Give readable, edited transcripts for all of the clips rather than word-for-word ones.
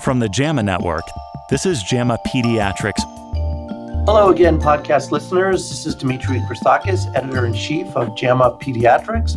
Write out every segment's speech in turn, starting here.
From the JAMA Network, this is JAMA Pediatrics. Hello again, podcast listeners. This is Dimitri, Christakis, Editor-in-Chief of JAMA Pediatrics.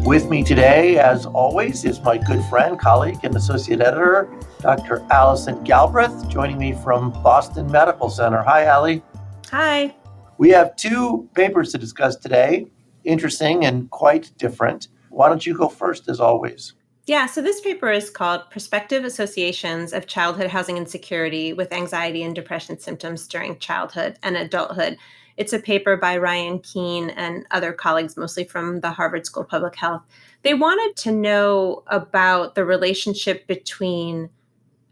With me today, as always, is my good friend, colleague, and Associate Editor, Dr. Alison Galbraith, joining me from Boston Medical Center. Hi, Allie. Hi. We have two papers to discuss today, interesting and quite different. Why don't you go first, as always? Yeah, so this paper is called Prospective Associations of Childhood Housing Insecurity with Anxiety and Depression Symptoms During Childhood and Adulthood. It's a paper by Ryan Keene and other colleagues, mostly from the Harvard School of Public Health. They wanted to know about the relationship between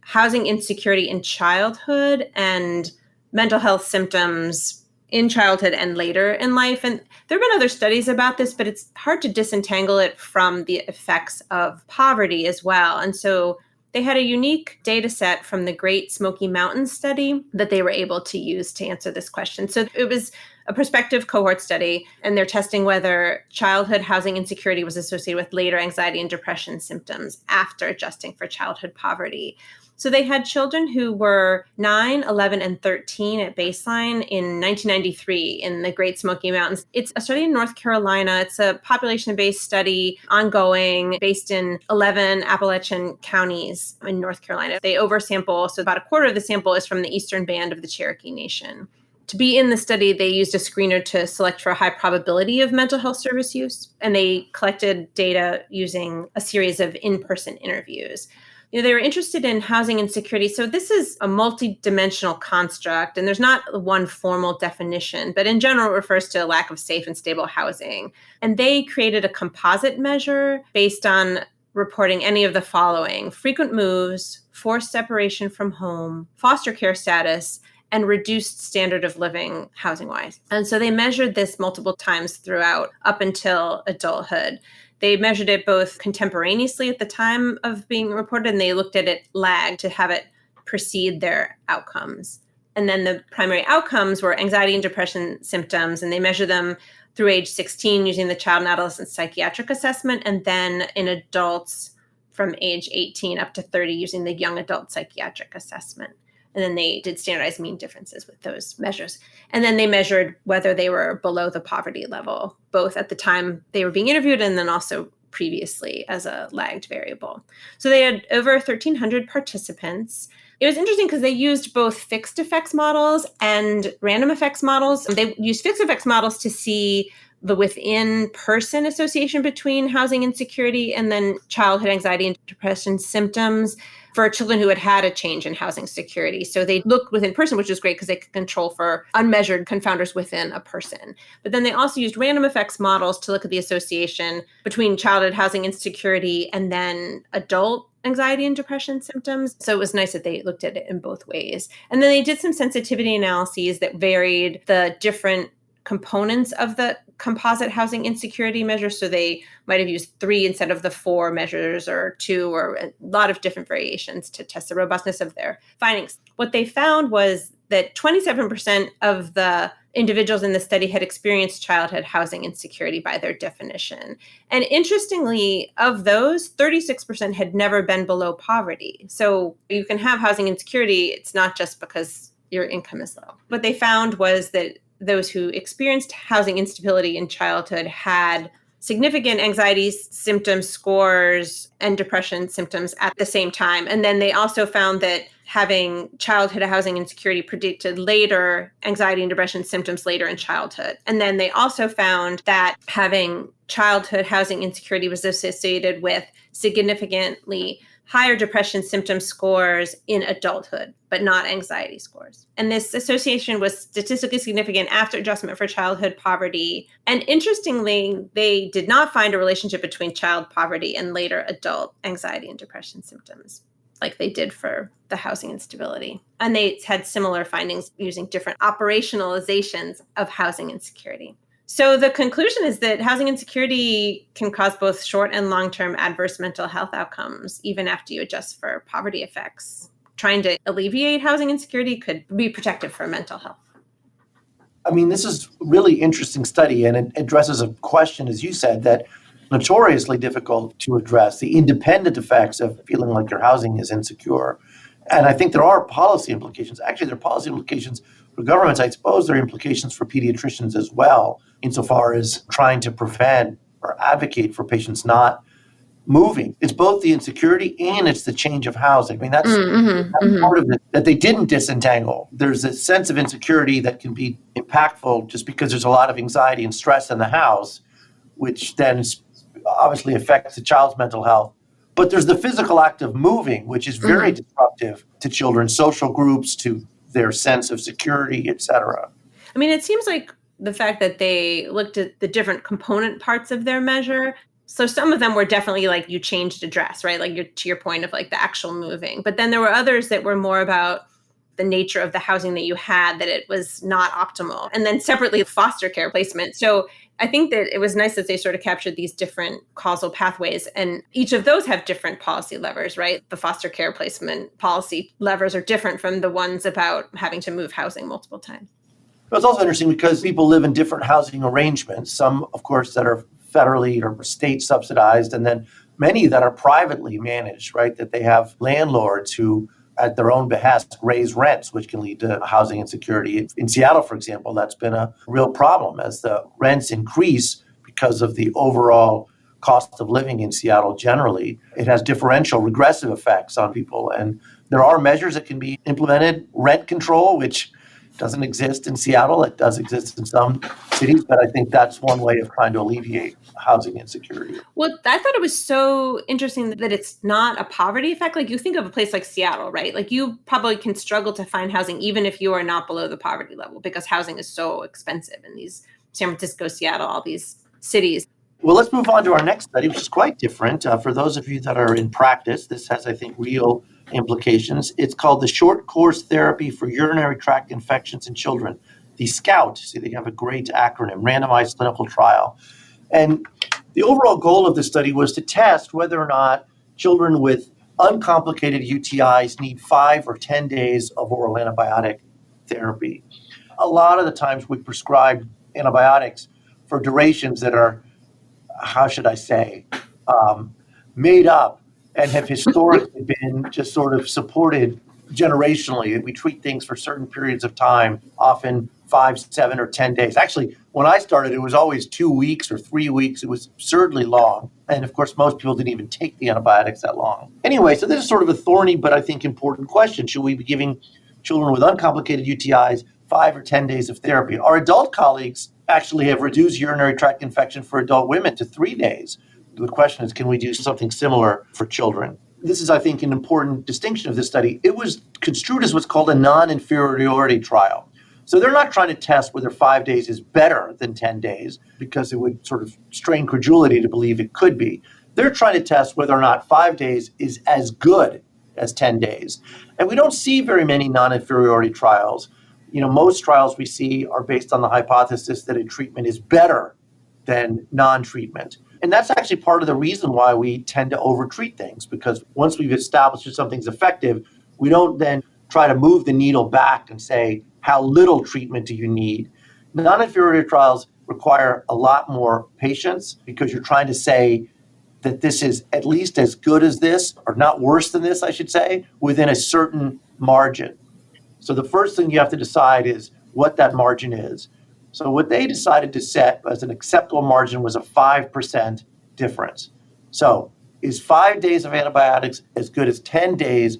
housing insecurity in childhood and mental health symptoms in childhood and later in life. And there have been other studies about this, but it's hard to disentangle it from the effects of poverty as well. And so they had a unique data set from the Great Smoky Mountains study that they were able to use to answer this question. So it was a prospective cohort study, and they're testing whether childhood housing insecurity was associated with later anxiety and depression symptoms after adjusting for childhood poverty. So they had children who were 9, 11, and 13 at baseline in 1993 in the Great Smoky Mountains. It's a study in North Carolina. It's a population-based study, ongoing, based in 11 Appalachian counties in North Carolina. They oversample, so about a quarter of the sample is from the eastern band of the Cherokee Nation. To be in the study, they used a screener to select for a high probability of mental health service use, and they collected data using a series of in-person interviews. They were interested in housing insecurity. So this is a multidimensional construct, and there's not one formal definition, but in general, it refers to a lack of safe and stable housing. And they created a composite measure based on reporting any of the following: frequent moves, forced separation from home, foster care status, and reduced standard of living housing-wise. And so they measured this multiple times throughout up until adulthood. They measured it both contemporaneously at the time of being reported, and they looked at it lagged to have it precede their outcomes. And then the primary outcomes were anxiety and depression symptoms, and they measure them through age 16 using the Child and Adolescent Psychiatric Assessment, and then in adults from age 18 up to 30 using the Young Adult Psychiatric Assessment. And then they did standardized mean differences with those measures. And then they measured whether they were below the poverty level, both at the time they were being interviewed and then also previously as a lagged variable. So they had over 1,300 participants. It was interesting because they used both fixed effects models and random effects models. They used fixed effects models to see the within-person association between housing insecurity and then childhood anxiety and depression symptoms for children who had had a change in housing security. So they looked within person, which is great because they could control for unmeasured confounders within a person. But then they also used random effects models to look at the association between childhood housing insecurity and then adult anxiety and depression symptoms. So it was nice that they looked at it in both ways. And then they did some sensitivity analyses that varied the different components of the composite housing insecurity measure. So they might have used 3 instead of the 4 measures, or 2, or a lot of different variations to test the robustness of their findings. What they found was that 27% of the individuals in the study had experienced childhood housing insecurity by their definition. And interestingly, of those, 36% had never been below poverty. So you can have housing insecurity. It's not just because your income is low. What they found was that those who experienced housing instability in childhood had significant anxiety symptom scores and depression symptoms at the same time. And then they also found that having childhood housing insecurity predicted later anxiety and depression symptoms later in childhood. And then they also found that having childhood housing insecurity was associated with significantly higher depression symptom scores in adulthood, but not anxiety scores. And this association was statistically significant after adjustment for childhood poverty. And interestingly, they did not find a relationship between child poverty and later adult anxiety and depression symptoms, like they did for the housing instability. And they had similar findings using different operationalizations of housing insecurity. So the conclusion is that housing insecurity can cause both short and long-term adverse mental health outcomes, even after you adjust for poverty effects. Trying to alleviate housing insecurity could be protective for mental health. I mean, this is a really interesting study, and it addresses a question, as you said, that notoriously difficult to address, the independent effects of feeling like your housing is insecure. And I think there are policy implications. Actually, there are policy implications for governments. I suppose there are implications for pediatricians as well, insofar as trying to prevent or advocate for patients not moving. It's both the insecurity and it's the change of housing. I mean, that's part of it that they didn't disentangle. There's a sense of insecurity that can be impactful just because there's a lot of anxiety and stress in the house, which then obviously affects the child's mental health. But there's the physical act of moving, which is very disruptive to children's social groups, to their sense of security, et cetera. I mean, it seems like the fact that they looked at the different component parts of their measure. So some of them were definitely like you changed address, right? Like to your point of like the actual moving. But then there were others that were more about the nature of the housing that you had, that it was not optimal. And then separately, foster care placement. So I think that it was nice that they sort of captured these different causal pathways. And each of those have different policy levers, right? The foster care placement policy levers are different from the ones about having to move housing multiple times. It's also interesting because people live in different housing arrangements. Some, of course, that are federally or state subsidized, and then many that are privately managed, right? That they have landlords who, at their own behest, raise rents, which can lead to housing insecurity. In Seattle, for example, that's been a real problem as the rents increase because of the overall cost of living in Seattle generally. It has differential, regressive effects on people. And there are measures that can be implemented. Rent control, which doesn't exist in Seattle. It does exist in some cities, but I think that's one way of trying to alleviate housing insecurity. Well, I thought it was so interesting that it's not a poverty effect. Like you think of a place like Seattle, right? Like you probably can struggle to find housing even if you are not below the poverty level because housing is so expensive in these San Francisco, Seattle, all these cities. Well, let's move on to our next study, which is quite different. For those of you that are in practice, this has, I think, real implications. It's called the Short Course Therapy for Urinary Tract Infections in Children, the SCOUT. See, they have a great acronym, Randomized Clinical Trial. And the overall goal of this study was to test whether or not children with uncomplicated UTIs need 5 or 10 days of oral antibiotic therapy. A lot of the times we prescribe antibiotics for durations that are, how should I say, made up and have historically been just sort of supported generationally. We treat things for certain periods of time, often 5, 7, or 10 days. Actually, when I started, it was always 2 weeks or 3 weeks. It was absurdly long. And of course, most people didn't even take the antibiotics that long. Anyway, so this is sort of a thorny, but I think important question. Should we be giving children with uncomplicated UTIs 5 or 10 days of therapy? Our adult colleagues actually have reduced urinary tract infection for adult women to 3 days. The question is, can we do something similar for children? This is, I think, an important distinction of this study. It was construed as what's called a non-inferiority trial. So they're not trying to test whether 5 days is better than 10 days, because it would sort of strain credulity to believe it could be. They're trying to test whether or not 5 days is as good as 10 days. And we don't see very many non-inferiority trials. You know, most trials we see are based on the hypothesis that a treatment is better than non-treatment. And that's actually part of the reason why we tend to overtreat things, because once we've established that something's effective, we don't then try to move the needle back and say, how little treatment do you need? Non-inferiority trials require a lot more patience because you're trying to say that this is at least as good as this, or not worse than this, I should say, within a certain margin. So the first thing you have to decide is what that margin is. So what they decided to set as an acceptable margin was a 5% difference. So is 5 days of antibiotics as good as 10 days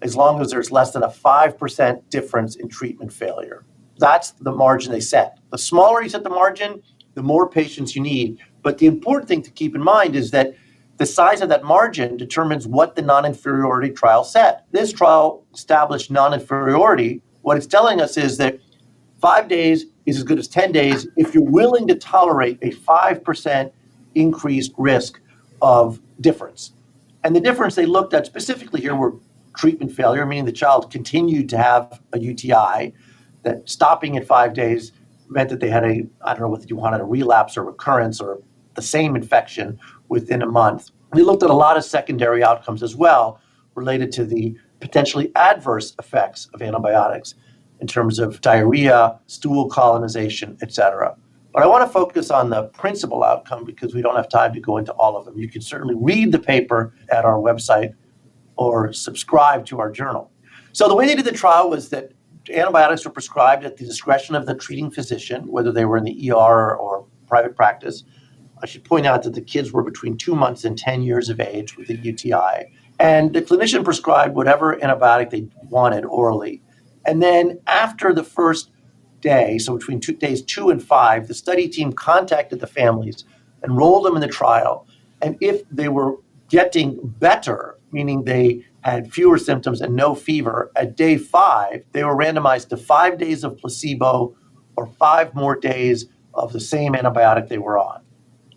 as long as there's less than a 5% difference in treatment failure? That's the margin they set. The smaller you set the margin, the more patients you need. But the important thing to keep in mind is that the size of that margin determines what the non-inferiority trial set. This trial established non-inferiority. What it's telling us is that 5 days is as good as 10 days if you're willing to tolerate a 5% increased risk of difference. And the difference they looked at specifically here were treatment failure, meaning the child continued to have a UTI, that stopping at 5 days meant that they had I don't know whether you wanted a relapse or recurrence or the same infection within a month. We looked at a lot of secondary outcomes as well related to the potentially adverse effects of antibiotics in terms of diarrhea, stool colonization, et cetera. But I want to focus on the principal outcome because we don't have time to go into all of them. You can certainly read the paper at our website or subscribe to our journal. So the way they did the trial was that antibiotics were prescribed at the discretion of the treating physician, whether they were in the ER or private practice. I should point out that the kids were between 2 months and 10 years of age with a UTI. And the clinician prescribed whatever antibiotic they wanted orally. And then after the first day, so between days 2 and 5, the study team contacted the families, enrolled them in the trial. And if they were getting better, meaning they had fewer symptoms and no fever, at day 5, they were randomized to 5 days of placebo or 5 more days of the same antibiotic they were on.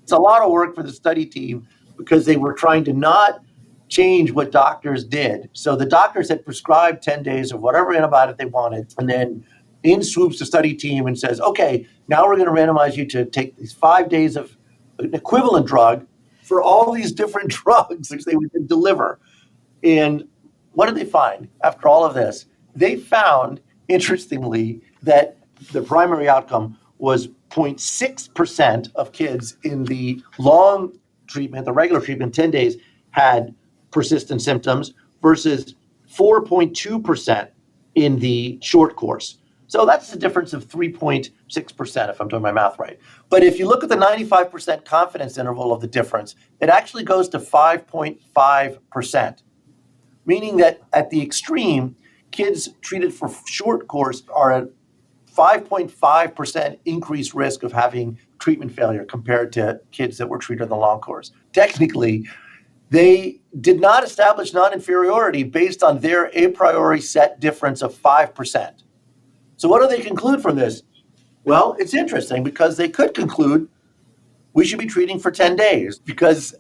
It's a lot of work for the study team because they were trying to not change what doctors did. So the doctors had prescribed 10 days of whatever antibiotic they wanted, and then in swoops the study team and says, okay, now we're going to randomize you to take these 5 days of an equivalent drug for all these different drugs which they would deliver. And what did they find after all of this? They found, interestingly, that the primary outcome was 0.6% of kids in the long treatment, the regular treatment, 10 days, had persistent symptoms versus 4.2% in the short course. So that's the difference of 3.6%, if I'm doing my math right. But if you look at the 95% confidence interval of the difference, it actually goes to 5.5%, meaning that at the extreme, kids treated for short course are at 5.5% increased risk of having treatment failure compared to kids that were treated in the long course. Technically, they did not establish non-inferiority based on their a priori set difference of 5%. So what do they conclude from this? Well, it's interesting because they could conclude we should be treating for 10 days because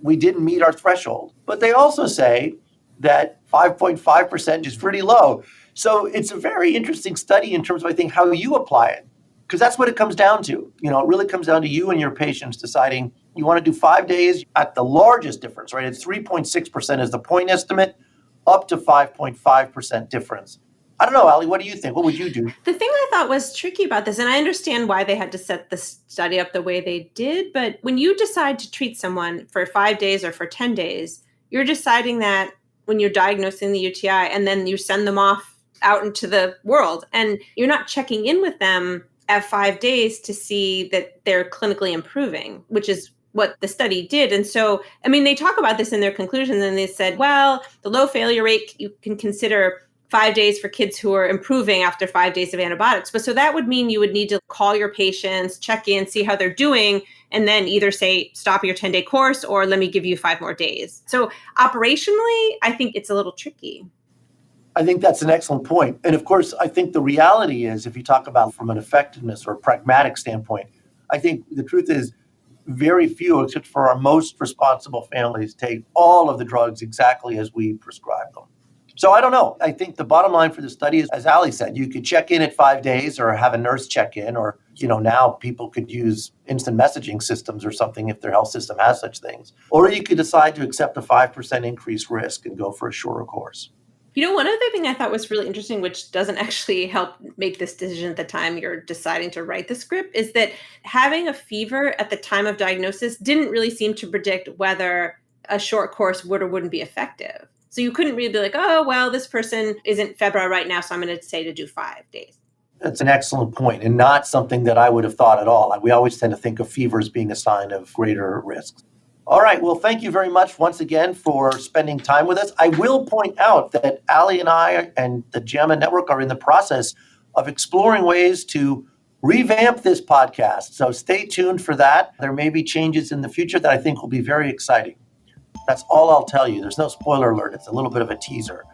we didn't meet our threshold. But they also say that 5.5% is pretty low. So it's a very interesting study in terms of, I think, how you apply it, because that's what it comes down to. You know, it really comes down to you and your patients deciding you want to do 5 days at the largest difference, right? It's 3.6% is the point estimate, up to 5.5% difference. I don't know, Ali, what do you think? What would you do? The thing I thought was tricky about this, and I understand why they had to set the study up the way they did, but when you decide to treat someone for 5 days or for 10 days, you're deciding that when you're diagnosing the UTI, and then you send them off out into the world, and you're not checking in with them at 5 days to see that they're clinically improving, which is what the study did. And so, I mean, they talk about this in their conclusions, and they said, well, the low failure rate, you can consider 5 days for kids who are improving after 5 days of antibiotics. But so that would mean you would need to call your patients, check in, see how they're doing, and then either say, stop your 10-day course, or let me give you 5 more days. So operationally, I think it's a little tricky. I think that's an excellent point. And of course, I think the reality is, if you talk about from an effectiveness or pragmatic standpoint, I think the truth is very few, except for our most responsible families, take all of the drugs exactly as we prescribe them. So I don't know. I think the bottom line for the study is, as Ali said, you could check in at 5 days or have a nurse check in, or, now people could use instant messaging systems or something if their health system has such things. Or you could decide to accept a 5% increased risk and go for a shorter course. One other thing I thought was really interesting, which doesn't actually help make this decision at the time you're deciding to write the script, is that having a fever at the time of diagnosis didn't really seem to predict whether a short course would or wouldn't be effective. So you couldn't really be like, oh, well, this person isn't febrile right now, so I'm going to say to do 5 days. That's an excellent point, and not something that I would have thought at all. We always tend to think of fever as being a sign of greater risk. All right. Well, thank you very much once again for spending time with us. I will point out that Ali and I and the JAMA network are in the process of exploring ways to revamp this podcast. So stay tuned for that. There may be changes in the future that I think will be very exciting. That's all I'll tell you. There's no spoiler alert. It's a little bit of a teaser.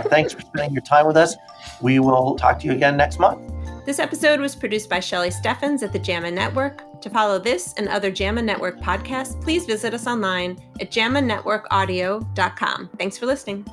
Thanks for spending your time with us. We will talk to you again next month. This episode was produced by Shelley Steffens at the JAMA Network. To follow this and other JAMA Network podcasts, please visit us online at jamanetworkaudio.com. Thanks for listening.